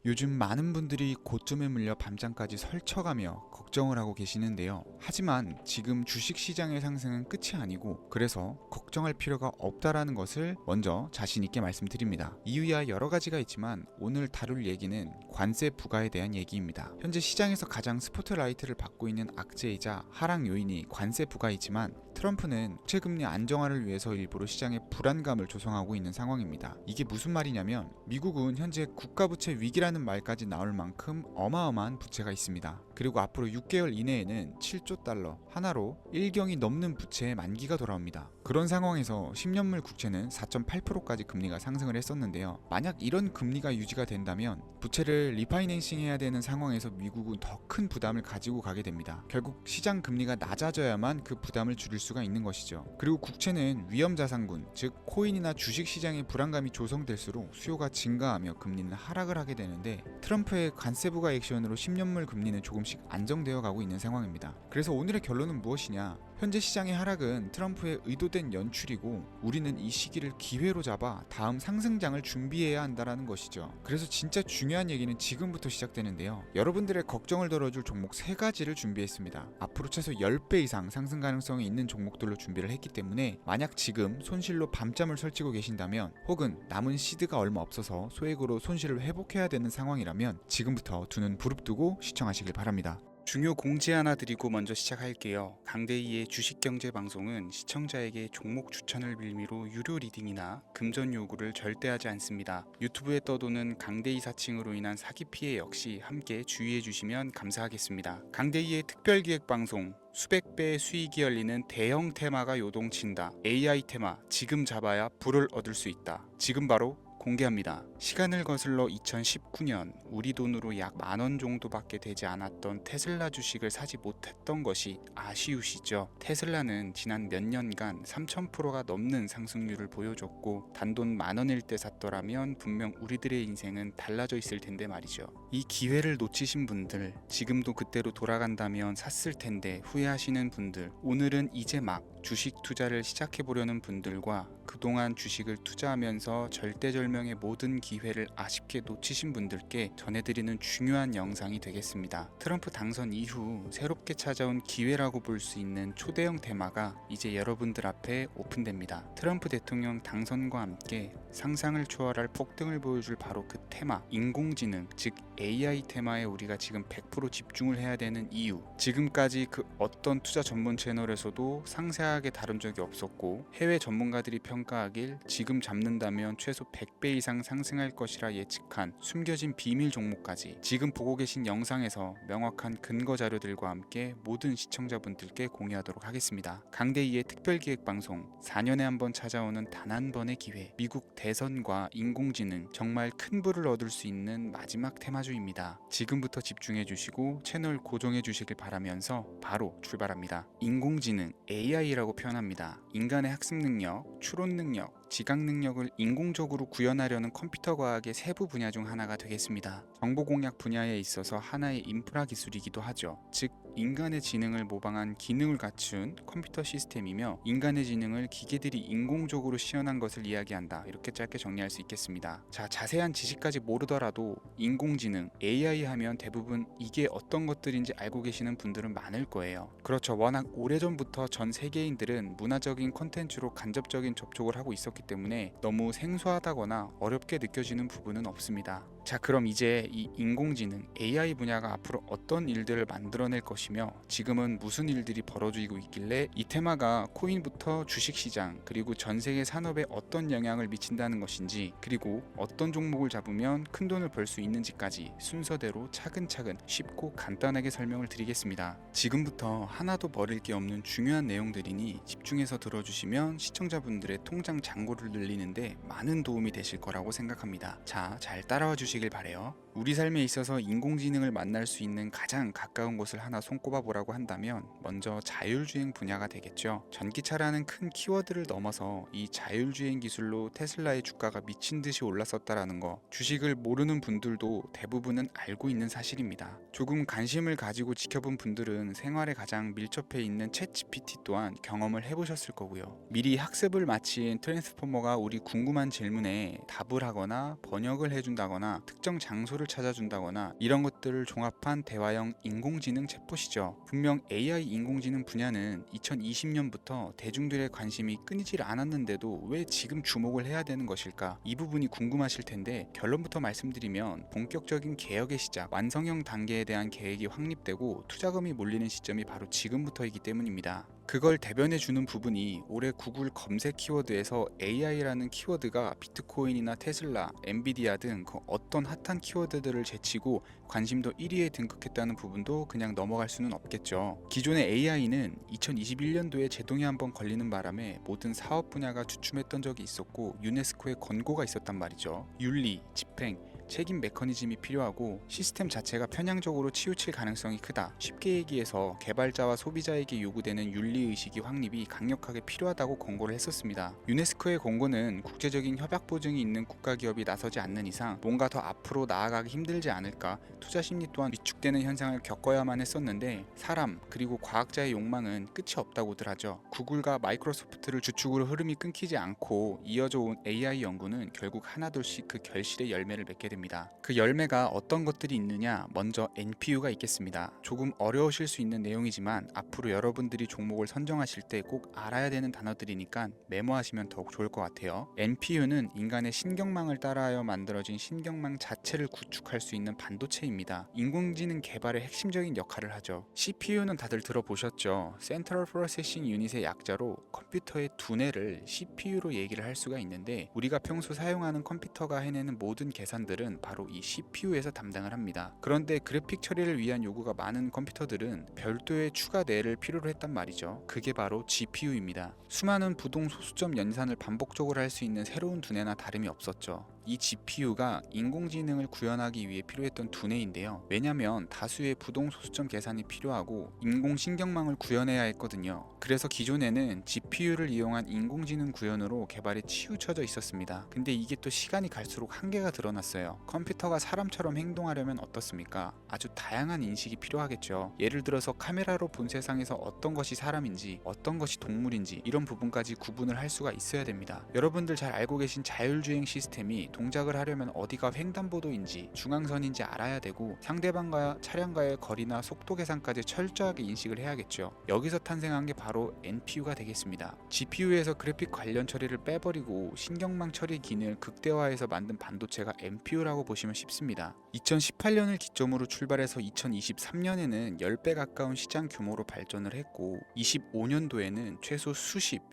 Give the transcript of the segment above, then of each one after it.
요즘 많은 분들이 고점에 물려 밤잠까지 설쳐가며 걱정을 하고 계시는데요. 하지만 지금 주식시장의 상승은 끝이 아니고, 그래서 걱정할 필요가 없다라는 것을 먼저 자신있게 말씀드립니다. 이유야 여러 가지가 있지만 오늘 다룰 얘기는 관세 부과에 대한 얘기입니다. 현재 시장에서 가장 스포트라이트를 받고 있는 악재이자 하락 요인이 관세 부과이지만, 트럼프는 국채금리 안정화를 위해서 일부러 시장에 불안감을 조성하고 있는 상황입니다. 이게 무슨 말이냐면, 미국은 현재 국가부채 위기라는 말까지 나올 만큼 어마어마한 부채가 있습니다. 그리고 앞으로 6개월 이내에는 7조 달러 하나로 1경이 넘는 부채의 만기가 돌아옵니다. 그런 상황에서 10년물 국채는 4.8%까지 금리가 상승을 했었는데요. 만약 이런 금리가 유지가 된다면 부채를 리파이낸싱 해야 되는 상황에서 미국은 더 큰 부담을 가지고 가게 됩니다. 결국 시장 금리가 낮아져야만 그 부담을 줄일 수가 있는 것이죠. 그리고 국채는 위험자산군, 즉 코인이나 주식시장의 불안감이 조성될수록 수요가 증가하며 금리는 하락을 하게 되는데, 트럼프의 관세 부과 액션으로 10년물 금리는 조금씩 안정되어 가고 있는 상황입니다. 그래서 오늘의 결론은 무엇이냐? 현재 시장의 하락은 트럼프의 의도된 연출이고, 우리는 이 시기를 기회로 잡아 다음 상승장을 준비해야 한다는 것이죠. 그래서 진짜 중요한 얘기는 지금부터 시작되는데요. 여러분들의 걱정을 덜어줄 종목 3가지를 준비했습니다. 앞으로 최소 10배 이상 상승 가능성이 있는 종목들로 준비를 했기 때문에, 만약 지금 손실로 밤잠을 설치고 계신다면, 혹은 남은 시드가 얼마 없어서 소액으로 손실을 회복해야 되는 상황이라면 지금부터 두 눈 부릅뜨고 시청하시길 바랍니다. 중요 공지 하나 드리고 먼저 시작할게요. 강대희의 주식경제 방송은 시청자에게 종목 추천을 빌미로 유료 리딩이나 금전 요구를 절대 하지 않습니다. 유튜브에 떠도는 강대희 사칭으로 인한 사기 피해 역시 함께 주의해 주시면 감사하겠습니다. 강대희의 특별기획 방송, 수백 배의 수익이 열리는 대형 테마가 요동친다. AI 테마 지금 잡아야 불을 얻을 수 있다. 지금 바로 공개합니다. 시간을 거슬러 2019년 우리 돈으로 약 10,000원 정도밖에 되지 않았던 테슬라 주식을 사지 못했던 것이 아쉬우시죠? 테슬라는 지난 몇 년간 3000%가 넘는 상승률을 보여줬고, 단돈 10,000원일 때 샀더라면 분명 우리들의 인생은 달라져 있을 텐데 말이죠. 이 기회를 놓치신 분들, 지금도 그때로 돌아간다면 샀을 텐데 후회하시는 분들, 오늘은 이제 막 주식 투자를 시작해보려는 분들과 그동안 주식을 투자하면서 절대절명의 모든 기회를 아쉽게 놓치신 분들께 전해드리는 중요한 영상이 되겠습니다. 트럼프 당선 이후 새롭게 찾아온 기회라고 볼 수 있는 초대형 테마가 이제 여러분들 앞에 오픈됩니다. 트럼프 대통령 당선과 함께 상상을 초월할 폭등을 보여줄 바로 그 테마, 인공지능, 즉 AI 테마에 우리가 지금 100% 집중을 해야 되는 이유, 지금까지 그 어떤 투자 전문 채널에서도 상세하게 다룬 적이 없었고, 해외 전문가들이 평가하길 지금 잡는다면 최소 100배 이상 상승할 것이라 예측한 숨겨진 비밀 종목까지 지금 보고 계신 영상에서 명확한 근거 자료들과 함께 모든 시청자분들께 공유하도록 하겠습니다. 강대희의 특별기획방송, 4년에 한 번 찾아오는 단 한 번의 기회, 미국 대선과 인공지능, 정말 큰 부를 얻을 수 있는 마지막 테마주입니다. 지금부터 집중해 주시고 채널 고정해 주시길 바라면서 바로 출발합니다. 인공지능, AI라고 표현합니다. 인간의 학습 능력, 추론 능력, 지각 능력을 인공적으로 구현하려는 컴퓨터 과학의 세부 분야 중 하나가 되겠습니다. 정보 공략 분야에 있어서 하나의 인프라 기술이기도 하죠. 즉 인간의 지능을 모방한 기능을 갖춘 컴퓨터 시스템이며, 인간의 지능을 기계들이 인공적으로 시연한 것을 이야기한다. 이렇게 짧게 정리할 수 있겠습니다. 자, 자세한 지식까지 모르더라도 인공지능, AI 하면 대부분 이게 어떤 것들인지 알고 계시는 분들은 많을 거예요. 그렇죠. 워낙 오래전부터 전 세계인들은 문화적인 콘텐츠로 간접적인 접촉을 하고 있었기 때문에 너무 생소하다거나 어렵게 느껴지는 부분은 없습니다. 자, 그럼 이제 이 인공지능, AI 분야가 앞으로 어떤 일들을 만들어낼 것이며 지금은 무슨 일들이 벌어지고 있길래 이 테마가 코인부터 주식시장 그리고 전 세계 산업에 어떤 영향을 미친다는 것인지, 그리고 어떤 종목을 잡으면 큰 돈을 벌 수 있는지까지 순서대로 차근차근 쉽고 간단하게 설명을 드리겠습니다. 지금부터 하나도 버릴 게 없는 중요한 내용들이니 집중해서 들어주시면 시청자분들의 통장 잔고를 늘리는데 많은 도움이 되실 거라고 생각합니다. 자, 잘 따라와 주시길 바래요. 우리 삶에 있어서 인공지능을 만날 수 있는 가장 가까운 곳을 하나 손꼽아 보라고 한다면 먼저 자율주행 분야가 되겠죠. 전기차라는 큰 키워드를 넘어서 이 자율주행 기술로 테슬라의 주가가 미친 듯이 올랐었다라는 거, 주식을 모르는 분들도 대부분은 알고 있는 사실입니다. 조금 관심을 가지고 지켜본 분들은 생활에 가장 밀접해 있는 챗GPT 또한 경험을 해보셨을 거고요. 미리 학습을 마친 트랜스포머가 우리 궁금한 질문에 답을 하거나 번역을 해준다거나 특정 장소를 찾아준다거나 이런 것들을 종합한 대화형 인공지능 챗봇이죠. 분명 AI 인공지능 분야는 2020년부터 대중들의 관심이 끊이질 않았는데도 왜 지금 주목을 해야 되는 것일까? 이 부분이 궁금하실 텐데 결론부터 말씀드리면 본격적인 개혁의 시작, 완성형 단계에 대한 계획이 확립되고 투자금이 몰리는 시점이 바로 지금부터이기 때문입니다. 그걸 대변해 주는 부분이 올해 구글 검색 키워드에서 AI라는 키워드가 비트코인이나 테슬라, 엔비디아 등 그 어떤 핫한 키워드들을 제치고 관심도 1위에 등극했다는 부분도 그냥 넘어갈 수는 없겠죠. 기존의 AI는 2021년도에 제동이 한번 걸리는 바람에 모든 사업 분야가 주춤했던 적이 있었고 유네스코의 권고가 있었단 말이죠. 윤리, 집행, 책임 메커니즘이 필요하고 시스템 자체가 편향적으로 치우칠 가능성이 크다. 쉽게 얘기해서 개발자와 소비자에게 요구되는 윤리의식이 확립이 강력하게 필요하다고 권고를 했었습니다. 유네스코의 권고는 국제적인 협약 보증이 있는 국가기업이 나서지 않는 이상 뭔가 더 앞으로 나아가기 힘들지 않을까, 투자 심리 또한 위축되는 현상을 겪어야만 했었는데 사람 그리고 과학자의 욕망은 끝이 없다고들 하죠. 구글과 마이크로소프트를 주축으로 흐름이 끊기지 않고 이어져 온 AI 연구는 결국 하나둘씩 그 결실의 열매를 맺게 됩니다. 그 열매가 어떤 것들이 있느냐, 먼저 NPU가 있겠습니다. 조금 어려우실 수 있는 내용이지만 앞으로 여러분들이 종목을 선정하실 때 꼭 알아야 되는 단어들이니까 메모하시면 더욱 좋을 것 같아요. NPU는 인간의 신경망을 따라하여 만들어진 신경망 자체를 구축할 수 있는 반도체입니다. 인공지능 개발의 핵심적인 역할을 하죠. CPU는 다들 들어보셨죠? Central Processing Unit의 약자로 컴퓨터의 두뇌를 CPU로 얘기를 할 수가 있는데 우리가 평소 사용하는 컴퓨터가 해내는 모든 계산들은 바로 이 CPU에서 담당을 합니다. 그런데 그래픽 처리를 위한 요구가 많은 컴퓨터들은 별도의 추가 뇌를 필요로 했단 말이죠. 그게 바로 GPU입니다. 수많은 부동 소수점 연산을 반복적으로 할 수 있는 새로운 두뇌나 다름이 없었죠. 이 GPU가 인공지능을 구현하기 위해 필요했던 두뇌인데요. 왜냐면 다수의 부동 소수점 계산이 필요하고 인공신경망을 구현해야 했거든요. 그래서 기존에는 GPU를 이용한 인공지능 구현으로 개발이 치우쳐져 있었습니다. 근데 이게 또 시간이 갈수록 한계가 드러났어요. 컴퓨터가 사람처럼 행동하려면 어떻습니까? 아주 다양한 인식이 필요하겠죠. 예를 들어서 카메라로 본 세상에서 어떤 것이 사람인지 어떤 것이 동물인지 이런 부분까지 구분을 할 수가 있어야 됩니다. 여러분들 잘 알고 계신 자율주행 시스템이 동작을 하려면 어디가 횡단보도인지 중앙선인지 알아야 되고 상대방과 차량과의 거리나 속도 계산까지 철저하게 인식을 해야겠죠. 여기서 탄생한 게 바로 NPU가 되겠습니다. GPU에서 그래픽 관련 처리를 빼버리고 신경망 처리 기능을 극대화해서 만든 반도체가 NPU라고 보시면 쉽습니다. 2018년을 기점으로 출발해서 2023년에는 10배 가까운 시장 규모로 발전을 했고 25년도에는 최소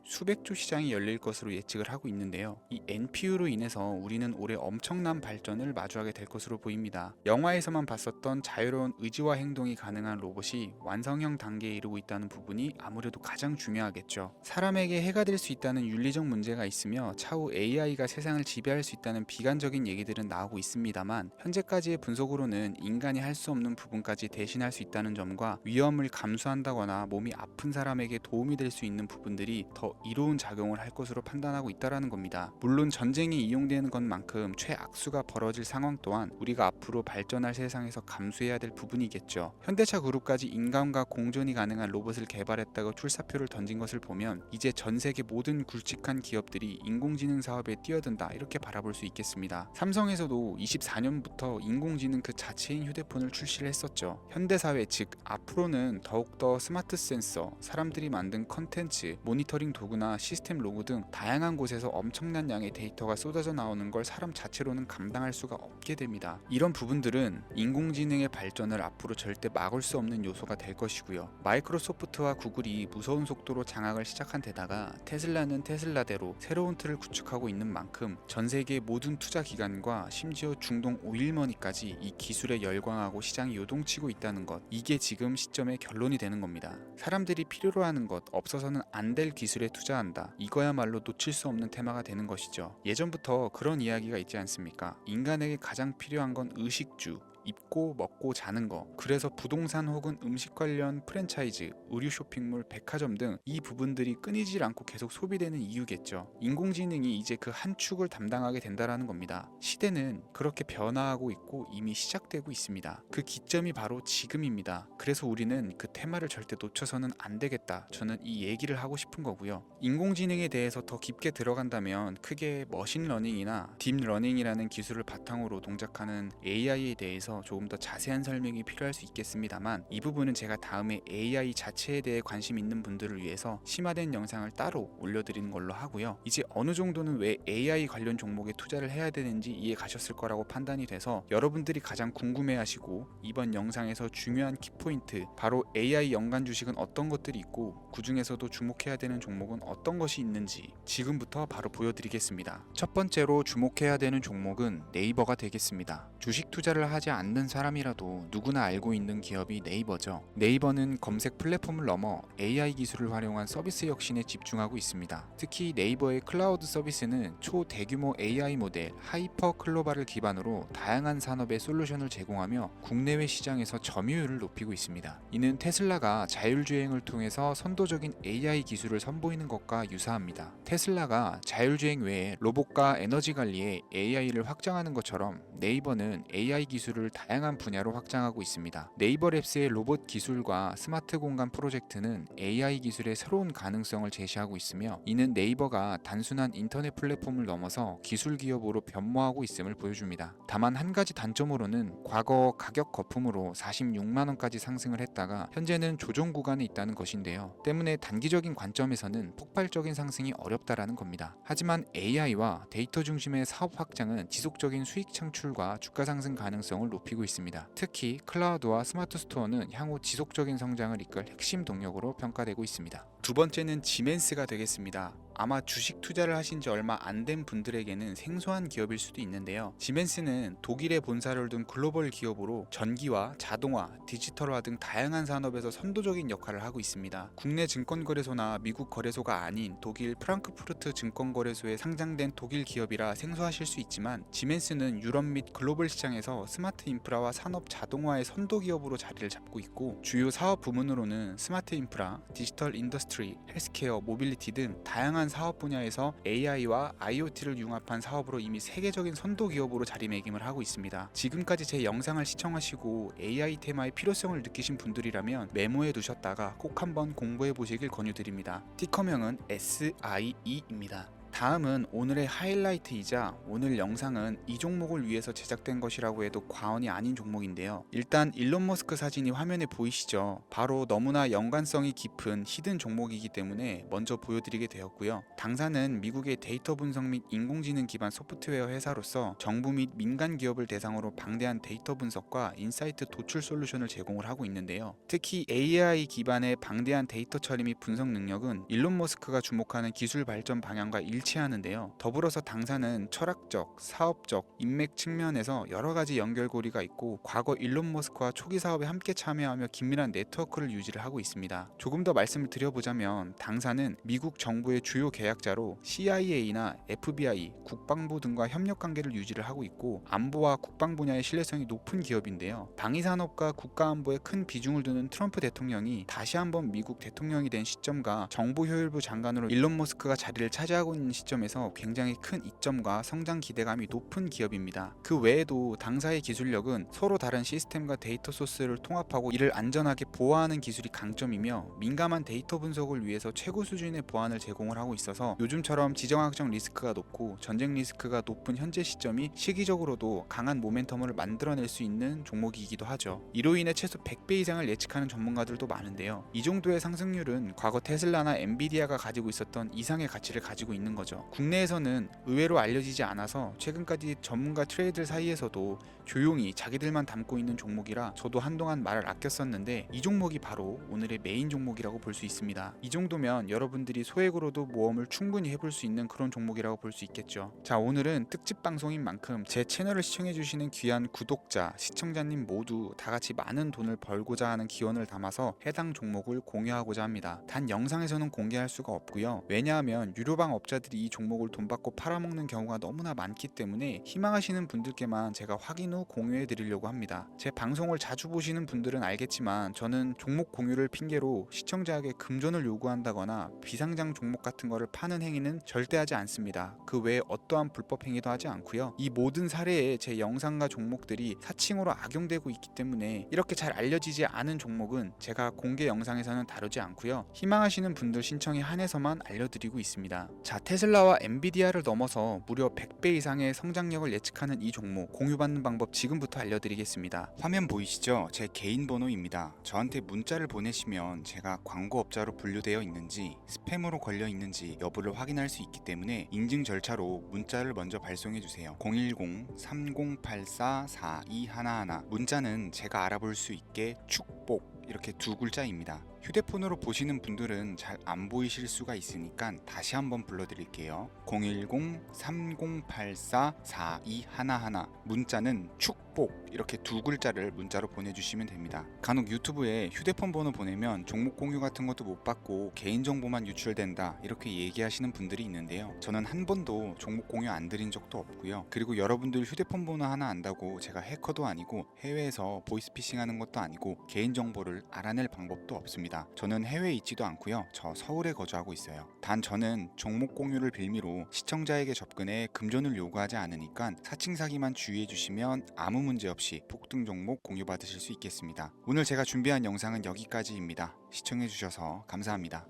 수백조 시장이 열릴 것으로 예측을 하고 있는데요. 이 NPU로 인해서 우리는 올해 엄청난 발전을 마주하게 될 것으로 보입니다. 영화에서만 봤었던 자유로운 의지와 행동이 가능한 로봇이 완성형 단계에 이르고 있다는 부분이 아무래도 가장 중요하겠죠. 사람에게 해가 될 수 있다는 윤리적 문제가 있으며 차후 AI가 세상을 지배할 수 있다는 비관적인 얘기들은 나오고 있습니다만 현재까지의 분석으로는 인간이 할 수 없는 부분까지 대신할 수 있다는 점과 위험을 감수한다거나 몸이 아픈 사람에게 도움이 될 수 있는 부분들이 더 이로운 작용을 할 것으로 판단하고 있다는 겁니다. 물론 전쟁이 이용되는 것만큼 최악수가 벌어질 상황 또한 우리가 앞으로 발전할 세상에서 감수해야 될 부분이겠죠. 현대차 그룹까지 인간과 공존이 가능한 로봇을 개발했다고 출사표를 던진 것을 보면 이제 전 세계 모든 굵직한 기업들이 인공지능 사업에 뛰어든다 이렇게 바라볼 수 있겠습니다. 삼성에서도 24년부터 인공지능 그 자체인 휴대폰을 출시를 했었죠. 현대사회 즉 앞으로는 더욱더 스마트 센서, 사람들이 만든 컨텐츠, 모니터링 도구나 시스템 로그 등 다양한 곳에서 엄청난 양의 데이터가 쏟아져 나오는 걸 사람 자체로는 감당할 수가 없게 됩니다. 이런 부분들은 인공지능의 발전을 앞으로 절대 막을 수 없는 요소가 될 것이고요. 마이크로소프트와 구글이 무서운 속도로 장악을 시작한 데다가 테슬라는 테슬라대로 새로운 틀을 구축하고 있는 만큼 전 세계 모든 투자 기관과 심지어 중동 오일머니까지 이 기술에 열광하고 시장이 요동치고 있다는 것, 이게 지금 시점의 결론이 되는 겁니다. 사람들이 필요로 하는 것, 없어서는 안 될 기술에 투자한다. 이거야말로 놓칠 수 없는 테마가 되는 것이죠. 예전부터 그런 이야기가 있지 않습니까? 인간에게 가장 필요한 건 의식주, 입고 먹고 자는 거. 그래서 부동산 혹은 음식 관련 프랜차이즈, 의류 쇼핑몰, 백화점 등 이 부분들이 끊이질 않고 계속 소비되는 이유겠죠. 인공지능이 이제 그 한 축을 담당하게 된다라는 겁니다. 시대는 그렇게 변화하고 있고 이미 시작되고 있습니다. 그 기점이 바로 지금입니다. 그래서 우리는 그 테마를 절대 놓쳐서는 안 되겠다. 저는 이 얘기를 하고 싶은 거고요. 인공지능에 대해서 더 깊게 들어간다면 크게 머신러닝이나 딥러닝이라는 기술을 바탕으로 동작하는 AI에 대해서 조금 더 자세한 설명이 필요할 수 있겠습니다만, 이 부분은 제가 다음에 AI 자체에 대해 관심 있는 분들을 위해서 심화된 영상을 따로 올려드리는 걸로 하고요. 이제 어느 정도는 왜 AI 관련 종목에 투자를 해야 되는지 이해 가셨을 거라고 판단이 돼서, 여러분들이 가장 궁금해하시고 이번 영상에서 중요한 키포인트, 바로 AI 연관 주식은 어떤 것들이 있고 그 중에서도 주목해야 되는 종목은 어떤 것이 있는지 지금부터 바로 보여드리겠습니다. 첫 번째로 주목해야 되는 종목은 네이버가 되겠습니다. 주식 투자를 하지 않는 사람이라도 누구나 알고 있는 기업이 네이버죠. 네이버는 검색 플랫폼을 넘어 AI 기술을 활용한 서비스 혁신에 집중하고 있습니다. 특히 네이버의 클라우드 서비스는 초대규모 AI 모델 하이퍼 클로바를 기반으로 다양한 산업의 솔루션을 제공하며 국내외 시장에서 점유율을 높이고 있습니다. 이는 테슬라가 자율주행을 통해서 선도적인 AI 기술을 선보이는 것과 유사합니다. 테슬라가 자율주행 외에 로봇과 에너지 관리에 AI를 확장하는 것처럼 네이버는 AI 기술을 다양한 분야로 확장하고 있습니다. 네이버 랩스의 로봇 기술과 스마트 공간 프로젝트는 AI 기술의 새로운 가능성을 제시하고 있으며, 이는 네이버가 단순한 인터넷 플랫폼을 넘어서 기술 기업으로 변모하고 있음을 보여줍니다. 다만 한 가지 단점으로는 과거 가격 거품으로 46만 원까지 상승을 했다가 현재는 조정 구간에 있다는 것인데요. 때문에 단기적인 관점에서는 폭발적인 상승이 어렵다라는 겁니다. 하지만 AI와 데이터 중심의 사업 확장은 지속적인 수익 창출과 주가 상승 가능성을 높이고 있습니다. 특히 클라우드와 스마트 스토어는 향후 지속적인 성장을 이끌 핵심 동력으로 평가되고 있습니다. 두 번째는 지멘스가 되겠습니다. 아마 주식 투자를 하신 지 얼마 안 된 분들에게는 생소한 기업일 수도 있는데요. 지멘스는 독일에 본사를 둔 글로벌 기업으로 전기와 자동화, 디지털화 등 다양한 산업에서 선도적인 역할을 하고 있습니다. 국내 증권거래소나 미국 거래소가 아닌 독일 프랑크푸르트 증권거래소에 상장된 독일 기업이라 생소하실 수 있지만, 지멘스는 유럽 및 글로벌 시장에서 스마트 인프라와 산업 자동화의 선도 기업으로 자리를 잡고 있고, 주요 사업 부문으로는 스마트 인프라, 디지털 인더스트리, 헬스케어, 모빌리티 등 다양한 사업 분야에서 AI와 IoT를 융합한 사업으로 이미 세계적인 선도 기업으로 자리매김을 하고 있습니다. 지금까지 제 영상을 시청하시고 AI 테마의 필요성을 느끼신 분들이라면 메모해 두셨다가 꼭 한번 공부해 보시길 권유드립니다. 티커명은 SIE입니다. 다음은 오늘의 하이라이트이자 오늘 영상은 이 종목을 위해서 제작된 것이라고 해도 과언이 아닌 종목인데요. 일단 일론 머스크 사진이 화면에 보이시죠? 바로 너무나 연관성이 깊은 히든 종목이기 때문에 먼저 보여드리게 되었고요. 당사는 미국의 데이터 분석 및 인공지능 기반 소프트웨어 회사로서 정부 및 민간 기업을 대상으로 방대한 데이터 분석과 인사이트 도출 솔루션을 제공을 하고 있는데요. 특히 AI 기반의 방대한 데이터 처리 및 분석 능력은 일론 머스크가 주목하는 기술 발전 방향과 일치하는데요. 더불어서 당사는 철학적, 사업적, 인맥 측면에서 여러 가지 연결고리가 있고, 과거 일론 머스크와 초기 사업에 함께 참여하며 긴밀한 네트워크를 유지를 하고 있습니다. 조금 더 말씀을 드려보자면, 당사는 미국 정부의 주요 계약자로 CIA나 FBI, 국방부 등과 협력 관계를 유지를 하고 있고, 안보와 국방 분야의 신뢰성이 높은 기업인데요. 방위산업과 국가안보에 큰 비중을 두는 트럼프 대통령이 다시 한번 미국 대통령이 된 시점과 정보효율부 장관으로 일론 머스크가 자리를 차지하고 있는 시점에서 굉장히 큰 이점과 성장 기대감이 높은 기업입니다. 그 외에도 당사의 기술력은 서로 다른 시스템과 데이터 소스를 통합하고 이를 안전하게 보호하는 기술이 강점이며, 민감한 데이터 분석을 위해서 최고 수준의 보안을 제공을 하고 있어서 요즘처럼 지정학적 리스크가 높고 전쟁 리스크가 높은 현재 시점이 시기적으로도 강한 모멘텀을 만들어낼 수 있는 종목이기도 하죠. 이로 인해 최소 100배 이상을 예측하는 전문가들도 많은데요. 이 정도의 상승률은 과거 테슬라나 엔비디아가 가지고 있었던 이상의 가치를 가지고 있는 거죠. 국내에서는 의외로 알려지지 않아서 최근까지 전문가 트레이더 사이에서도 조용히 자기들만 담고 있는 종목이라 저도 한동안 말을 아꼈었는데, 이 종목이 바로 오늘의 메인 종목이라고 볼 수 있습니다. 이 정도면 여러분들이 소액으로도 모험을 충분히 해볼 수 있는 그런 종목이라고 볼 수 있겠죠. 자, 오늘은 특집 방송인 만큼 제 채널을 시청해주시는 귀한 구독자, 시청자님 모두 다같이 많은 돈을 벌고자 하는 기원을 담아서 해당 종목을 공유하고자 합니다. 단 영상에서는 공개할 수가 없고요. 왜냐하면 유료방 업자들이 사람들이 이 종목을 돈 받고 팔아먹는 경우가 너무나 많기 때문에 희망하시는 분들께만 제가 확인 후 공유해 드리려고 합니다. 제 방송을 자주 보시는 분들은 알겠지만 저는 종목 공유를 핑계로 시청자에게 금전을 요구한다거나 비상장 종목 같은 거를 파는 행위는 절대 하지 않습니다. 그 외에 어떠한 불법 행위도 하지 않고요. 이 모든 사례에 제 영상과 종목들이 사칭으로 악용되고 있기 때문에 이렇게 잘 알려지지 않은 종목은 제가 공개 영상에서는 다루지 않고요. 희망하시는 분들 신청에 한해서만 알려드리고 있습니다. 자, 테슬라와 엔비디아를 넘어서 무려 100배 이상의 성장력을 예측하는 이 종목 공유받는 방법 지금부터 알려드리겠습니다. 화면 보이시죠? 제 개인 번호입니다. 저한테 문자를 보내시면 제가 광고업자로 분류되어 있는지 스팸으로 걸려 있는지 여부를 확인할 수 있기 때문에 인증 절차로 문자를 먼저 발송해 주세요. 010-3084-4211 문자는 제가 알아볼 수 있게 축복 이렇게 두 글자입니다. 휴대폰으로 보시는 분들은 잘 안 보이실 수가 있으니까 다시 한번 불러드릴게요. 010-3084-4211 문자는 축복 이렇게 두 글자를 문자로 보내주시면 됩니다. 간혹 유튜브에 휴대폰 번호 보내면 종목 공유 같은 것도 못 받고 개인정보만 유출된다 이렇게 얘기하시는 분들이 있는데요. 저는 한 번도 종목 공유 안 드린 적도 없고요. 그리고 여러분들 휴대폰 번호 하나 안다고 제가 해커도 아니고 해외에서 보이스피싱 하는 것도 아니고 개인정보를 알아낼 방법도 없습니다. 저는 해외에 있지도 않고요. 저 서울에 거주하고 있어요. 단 저는 종목 공유를 빌미로 시청자에게 접근해 금전을 요구하지 않으니까 사칭 사기만 주의해 주시면 아무 문제 없이 폭등 종목 공유 받으실 수 있겠습니다. 오늘 제가 준비한 영상은 여기까지입니다. 시청해 주셔서 감사합니다.